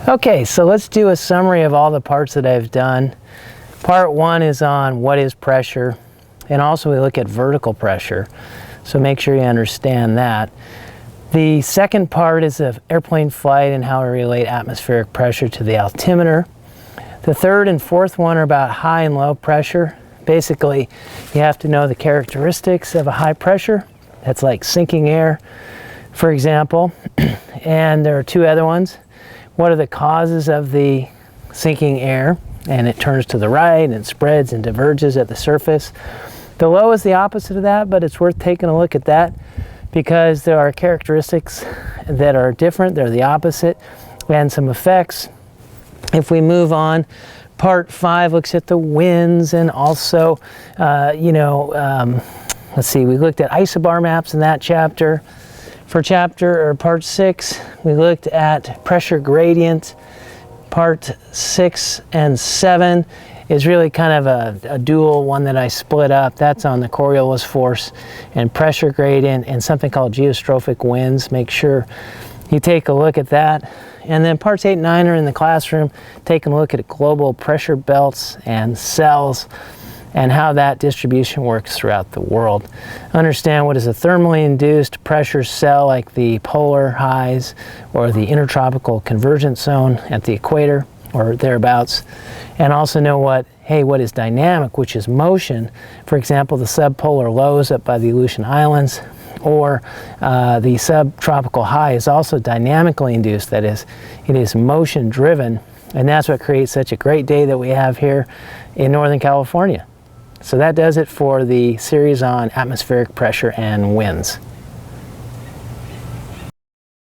Okay, so let's do a summary of all the parts that I've done. Part 1 is on what is pressure, and also we look at vertical pressure, so make sure you understand that. The second part is of airplane flight and how we relate atmospheric pressure to the altimeter. The third and fourth one are about high and low pressure. Basically, you have to know the characteristics of a high pressure. That's like sinking air, for example. And there are two other ones. What are the causes of the sinking air? And it turns to the right and spreads and diverges at the surface. The low is the opposite of that, but it's worth taking a look at that because there are characteristics that are different. They're the opposite, and some effects. If we move on, part 5 looks at the winds, and also, let's see, we looked at isobar maps in that chapter. For part 6, we looked at pressure gradient. Part 6 and 7 is really kind of a dual one that I split up. That's on the Coriolis force and pressure gradient and something called geostrophic winds. Make sure you take a look at that. And then parts 8 and 9 are in the classroom, taking a look at global pressure belts and cells and how that distribution works throughout the world. Understand what is a thermally induced pressure cell like the polar highs or the intertropical convergence zone at the equator or thereabouts. And also know what is dynamic, which is motion. For example, the subpolar lows up by the Aleutian Islands, or the subtropical high is also dynamically induced. That is, it is motion driven, and that's what creates such a great day that we have here in Northern California. So that does it for the series on atmospheric pressure and winds.